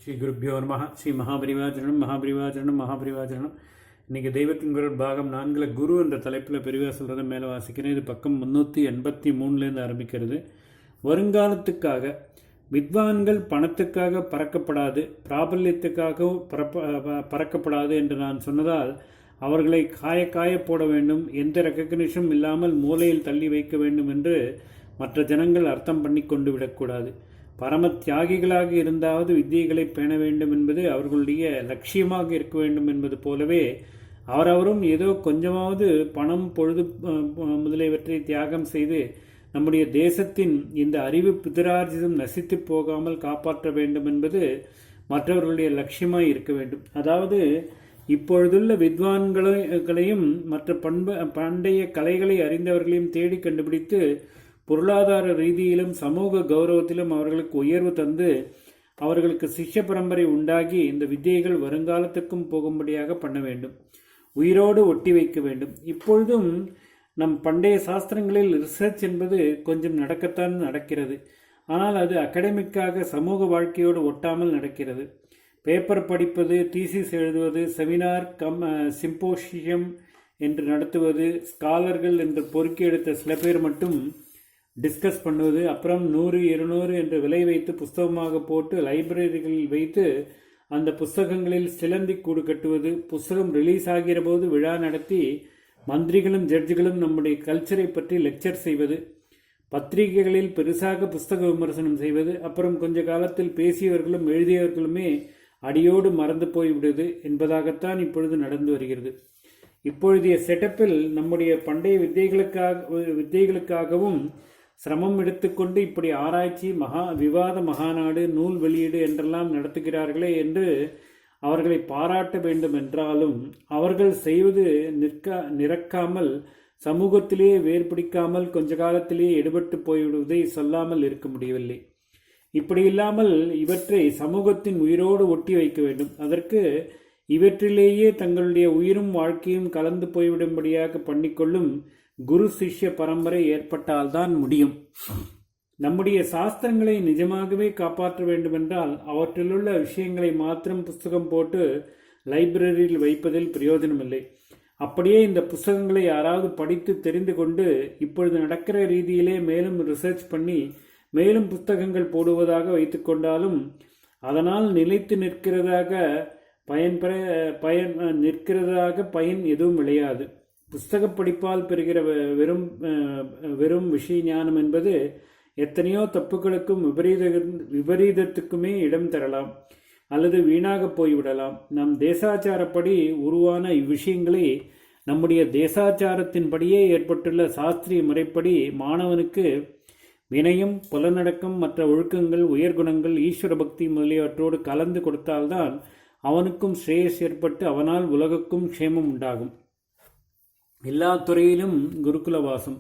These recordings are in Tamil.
ஸ்ரீ குருப்பியோ நமஹ. ஸ்ரீ மகாபரிவாச்சரணம் மகாபரிவாச்சரணம் மகாபரிவாச்சரணம். இன்றைக்கி தெய்வத்தின் குரல் பாகம் 4 குரு என்ற தலைப்பில் பெரிவா சொல்கிறத மேலே வாசிக்கிறேன். இது பக்கம் 383 ஆரம்பிக்கிறது. வருங்காலத்துக்காக வித்வான்கள் பணத்துக்காக பறக்கப்படாது, பிராபல்யத்துக்காகவும் பறக்கப்படாது என்று நான் சொன்னதால் அவர்களை காய போட வேண்டும், எந்த ரெக்கக்னிஷனும் இல்லாமல் மூலையில் தள்ளி வைக்க வேண்டும் என்று மற்ற ஜனங்கள் அர்த்தம் பண்ணி கொண்டு விடக்கூடாது. பரம தியாகிகளாக இருந்தாவது வித்தியைகளை பேண வேண்டும் என்பது அவர்களுடைய லட்சியமாக இருக்க வேண்டும் என்பது போலவே அவரவரும் ஏதோ கொஞ்சமாவது பணம், பொழுது முதலியவற்றை தியாகம் செய்து நம்முடைய தேசத்தின் இந்த அறிவு பிதரார்ஜிதம் நசித்து போகாமல் காப்பாற்ற வேண்டும் என்பது மற்றவர்களுடைய லட்சியமாய் இருக்க வேண்டும். அதாவது இப்பொழுதுள்ள வித்வான்களையும் மற்ற பண்டைய கலைகளை அறிந்தவர்களையும் தேடி கண்டுபிடித்து பொருளாதார ரீதியிலும் சமூக கௌரவத்திலும் அவர்களுக்கு உயர்வு தந்து அவர்களுக்கு சிஷ்ய பரம்பரை உண்டாகி இந்த வித்தியைகள் வருங்காலத்துக்கும் போகும்படியாக பண்ண வேண்டும், உயிரோடு ஒட்டி வைக்க வேண்டும். இப்பொழுதும் நம் பண்டைய சாஸ்திரங்களில் ரிசர்ச் என்பது கொஞ்சம் நடக்கத்தான் நடக்கிறது. ஆனால் அது அகடமிக்காக சமூக வாழ்க்கையோடு ஒட்டாமல் நடக்கிறது. பேப்பர் படிப்பது, தீசிஸ் எழுதுவது, செமினார் சிம்போசியம் என்று நடத்துவது, ஸ்காலர்கள் என்று பொறுக்கி எடுத்த சில பேர் மட்டும் டிஸ்கஸ் பண்ணுவது, அப்புறம் 100, 200 என்று விலை வைத்து புஸ்தகமாக போட்டு லைப்ரரிகளில் வைத்து அந்த புஸ்தகங்களில் சிலந்தி கூடு கட்டுவது, புஸ்தகம் ரிலீஸ் ஆகிற போது விழா நடத்தி மந்திரிகளும் ஜட்ஜுகளும் நம்முடைய கல்ச்சரை பற்றி லெக்சர் செய்வது, பத்திரிகைகளில் பெருசாக புஸ்தக விமர்சனம் செய்வது, அப்புறம் கொஞ்ச காலத்தில் பேசியவர்களும் எழுதியவர்களுமே அடியோடு மறந்து போய்விடுவது என்பதாகத்தான் இப்பொழுது நடந்து வருகிறது. இப்பொழுதைய செட்டப்பில் நம்முடைய பண்டைய வித்தைகளுக்காகவும் சிரமம் எடுத்துக்கொண்டு இப்படி ஆராய்ச்சி, விவாத மகாநாடு, நூல் வெளியீடு என்றெல்லாம் நடத்துகிறார்களே என்று அவர்களை பாராட்ட வேண்டும் என்றாலும் அவர்கள் செய்வது நிற்காமல் சமூகத்திலேயே வேர்பிடிக்காமல் கொஞ்ச காலத்திலேயே எடுபட்டு போய்விடுவதை சொல்லாமல் இருக்க முடியவில்லை. இப்படி இல்லாமல் இவற்றை சமூகத்தின் உயிரோடு ஒட்டி வைக்க வேண்டும். அதற்கு இவற்றிலேயே தங்களுடைய உயிரும் வாழ்க்கையும் கலந்து போய்விடும்படியாக பண்ணிக்கொள்ளும் குரு சிஷ்ய பரம்பரை ஏற்பட்டால்தான் முடியும். நம்முடைய சாஸ்திரங்களை நிஜமாகவே காப்பாற்ற வேண்டுமென்றால் அவற்றிலுள்ள விஷயங்களை மாத்திரம் புஸ்தகம் போட்டு லைப்ரரியில் வைப்பதில் பிரயோஜனமில்லை. அப்படியே இந்த புஸ்தகங்களை யாராவது படித்து தெரிந்து கொண்டு இப்பொழுது நடக்கிற ரீதியிலே மேலும் ரிசர்ச் பண்ணி மேலும் புத்தகங்கள் போடுவதாக வைத்துக்கொண்டாலும் அதனால் நிலைத்து நிற்கிறதாக பயன் எதுவும் விளையாது. புஸ்தக படிப்பால் பெறுகிற வெறும் விஷய ஞானம் என்பது எத்தனையோ தப்புகளுக்கும் விபரீதத்துக்குமே இடம் தரலாம் அல்லது வீணாக போய்விடலாம். நம் தேசாச்சாரப்படி உருவான இவ்விஷயங்களை நம்முடைய தேசாச்சாரத்தின்படியே ஏற்பட்டுள்ள சாஸ்திரிய முறைப்படி மாணவனுக்கு வினயம், புலநடக்கம், மற்ற ஒழுக்கங்கள், உயர்குணங்கள், ஈஸ்வர பக்தி முதலியவற்றோடு கலந்து கொடுத்தால்தான் அவனுக்கும் ஸ்ரேயஸ் ஏற்பட்டு அவனால் உலகுக்கும் க்ஷேமம் உண்டாகும். எல்லா துறையிலும் குருகுல வாசம்.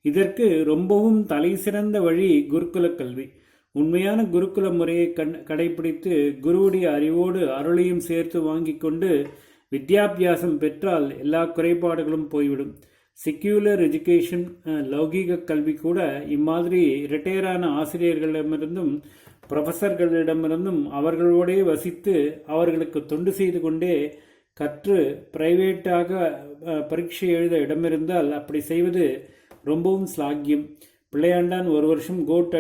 இதற்கு ரொம்பவும் தலை சிறந்த வழி குருகுல கல்வி. உண்மையான குருகுல முறையை கடைபிடித்து குருவுடைய அறிவோடு அருளையும் சேர்த்து வாங்கி கொண்டு வித்யாபியாசம் பெற்றால் எல்லா குறைபாடுகளும் போய்விடும். செக்யூலர் எஜுகேஷன், லௌகீக கல்வி கூட இம்மாதிரி ரிட்டையரான ஆசிரியர்களிடமிருந்தும் ப்ரொஃபஸர்களிடமிருந்தும் அவர்களோடே வசித்து அவர்களுக்கு தொண்டு செய்து கொண்டே கற்று பிரைவேட்டாக பரீட்சை எழுத இடமிருந்தால் அப்படி செய்வது ரொம்பவும் ஸ்லாக்கியம். பிள்ளையாண்டான் 1 வருஷம் கோட்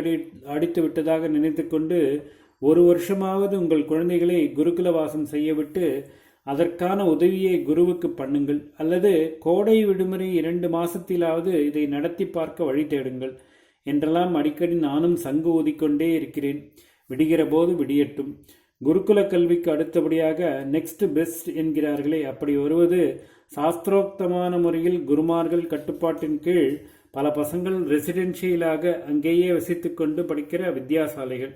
அடித்து விட்டதாக நினைத்து கொண்டு 1 வருஷமாவது உங்கள் குழந்தைகளை குருகுல வாசம் செய்ய விட்டு அதற்கான உதவியை குருவுக்கு பண்ணுங்கள். அல்லது கோடை விடுமுறை 2 மாசத்திலாவது இதை நடத்தி பார்க்க வழி தேடுங்கள் என்றெல்லாம் அடிக்கடி நானும் சங்கு ஊதிக்கொண்டே இருக்கிறேன். விடுகிற போது விடியட்டும். குருகுல கல்விக்கு அடுத்தபடியாக நெக்ஸ்ட் பெஸ்ட் என்கிறார்களே, அப்படி வருவது சாஸ்திரோக்தமான முறையில் குருமார்கள் கட்டுப்பாட்டின் கீழ் பல பசங்கள் ரெசிடென்ஷியலாக அங்கேயே வசித்து கொண்டு படிக்கிற வித்யாசாலைகள்.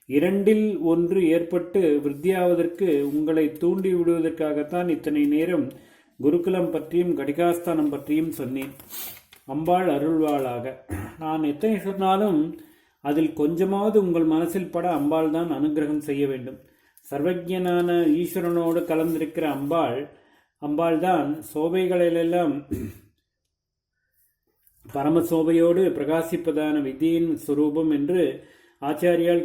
2ல் 1 ஏற்பட்டு விருத்தியாவதற்கு உங்களை தூண்டி விடுவதற்காகத்தான் இத்தனை நேரம் குருகுலம் பற்றியும் கடிகாஸ்தானம் பற்றியும் சொன்னேன். அம்பாள் அருள்வாளாக. நான் எத்தனை சொன்னாலும் அதில் கொஞ்சமாவது உங்கள் மனசில் பட அம்பாள் தான் அனுகிரகம் செய்ய வேண்டும். சர்வஜனான ஈஸ்வரனோடு கலந்திருக்கிற அம்பாள் தான் சோபைகளிலெல்லாம் பரமசோபையோடு பிரகாசிப்பதான வித்தியின் சுரூபம் என்று ஆச்சாரியால்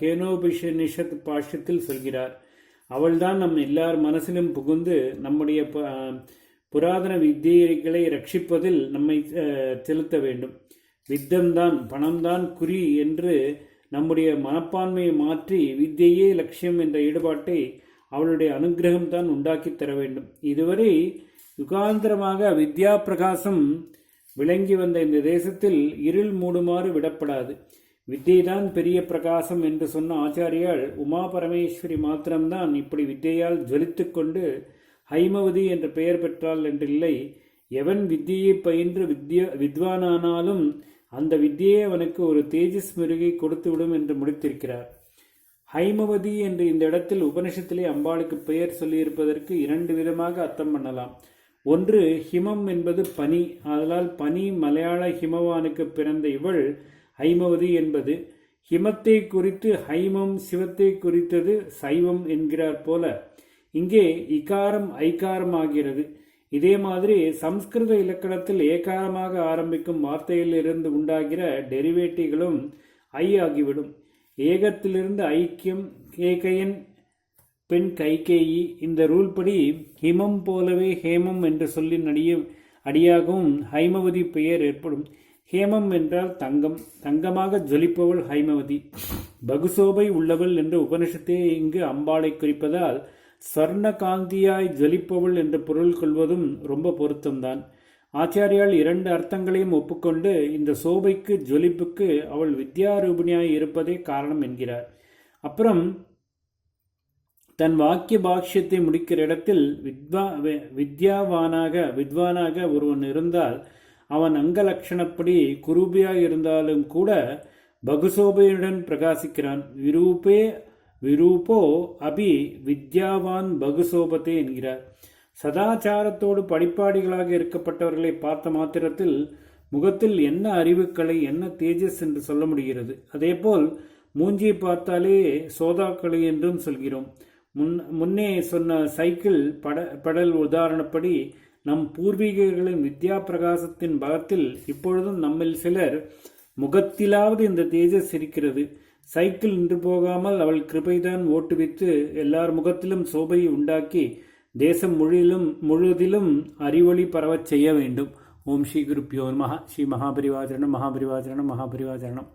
கேனோபிஷனிஷத் பாஷ்யத்தில் சொல்கிறார். அவள்தான் நம் எல்லார் மனசிலும் புகுந்து நம்முடைய புராதன வித்தியைகளை ரட்சிப்பதில் நம்மை செலுத்த வேண்டும். வித்தம்தான், பணம்தான் குறி என்று நம்முடைய மனப்பான்மையை மாற்றி வித்தியே லட்சியம் என்ற ஈடுபாட்டை அவளுடைய அனுகிரகம்தான் உண்டாக்கி தர வேண்டும். இதுவரை யுகாந்திரமாக வித்யா பிரகாசம் விளங்கி வந்த இந்த தேசத்தில் இருள் மூடுமாறு விடப்படாது. வித்தியைதான் பெரிய பிரகாசம் என்று சொன்ன ஆச்சாரியால் உமா பரமேஸ்வரி மாத்திரம்தான் இப்படி வித்தியால் ஜொலித்து கொண்டு ஹைமவதி என்ற பெயர் பெற்றாள் என்றில்லை. எவன் வித்தியை பயின்று வித்வானானாலும் அந்த வித்தியை அவனுக்கு ஒரு தேஜஸ் மெருகை கொடுத்துவிடும் என்று முடித்திருக்கிறார். ஹைமவதி என்று இந்த இடத்தில் உபனிஷத்திலே அம்பாளுக்கு பெயர் சொல்லியிருப்பதற்கு 2 விதமாக அர்த்தம் பண்ணலாம். ஒன்று, ஹிமம் என்பது பனி, அதனால் பனி மலையாள ஹிமவானுக்கு பிறந்த இவள் ஹைமவதி என்பது. ஹிமத்தை குறித்து ஹைமம், சிவத்தை குறித்தது சைவம் என்கிறார் போல இங்கே இகாரம் ஐகாரம் ஆகிறது. இதே மாதிரி சம்ஸ்கிருத இலக்கணத்தில் ஏகாரமாக ஆரம்பிக்கும் வார்த்தையிலிருந்து உண்டாகிற டெரிவேட்டிவ்களும் ஐ ஆகிவிடும். ஏகத்திலிருந்து ஐக்கியம், கேகையன் பெண் கைகேயி. இந்த ரூல் படி ஹிமம் போலவே ஹேமம் என்ற சொல்லின் அடியாகவும் ஹைமவதி பெயர் ஏற்படும். ஹேமம் என்றால் தங்கம், தங்கமாக ஜொலிப்பவள் ஹைமவதி. பகுசோபை உள்ளவள் என்று உபனிஷத்தே இங்கு அம்பாளை குறிப்பதால் ஸ்வர்ண காந்தியாய் ஜொலிப்பவள் என்று பொருள் கொள்வதும் ரொம்ப பொருத்தம்தான். ஆச்சாரியால் 2 அர்த்தங்களையும் ஒப்புக்கொண்டு இந்த சோபைக்கு ஜொலிப்புக்கு அவள் வித்யாரூபிணியாய் இருப்பதே காரணம் என்கிறார். அப்புறம் தன் வாக்கிய பாஷ்யத்தை முடிக்கிற இடத்தில் வித்வானாக ஒருவன் இருந்தால் அவன் அங்கலட்சணப்படி குரூபியாய் இருந்தாலும் கூட பகுசோபையுடன் பிரகாசிக்கிறான். விரூபோ அபி வித்யாவான் பகுசோபத்தே என்கிறார். சதாச்சாரத்தோடு படிப்பாடிகளாக இருக்கப்பட்டவர்களை பார்த்த மாத்திரத்தில் முகத்தில் என்ன அறிவுக்களை, என்ன தேஜஸ் என்று சொல்ல முடிகிறது. அதேபோல் மூஞ்சியை பார்த்தாலே சோதாக்களை என்றும் சொல்கிறோம். முன்னே சொன்ன சைக்கிள் படல் உதாரணப்படி நம் பூர்வீகர்களின் வித்யா பிரகாசத்தின் பலத்தில் இப்பொழுதும் நம்மில் சிலர் முகத்திலாவது இந்த தேஜஸ் இருக்கிறது. சைக்கிள் நின்று போகாமல் அவள் கிருபைதான் ஓட்டுவித்து எல்லார் முகத்திலும் சோபையை உண்டாக்கி தேசம் முழுவதிலும் அறிவொளி பரவச் செய்ய வேண்டும். ஓம் ஸ்ரீ குருப்பியோ நமஹ. ஸ்ரீ மகாபரிவாஜரணம் மகாபரிவாஜரணம் மகாபரிவாஜரணம்.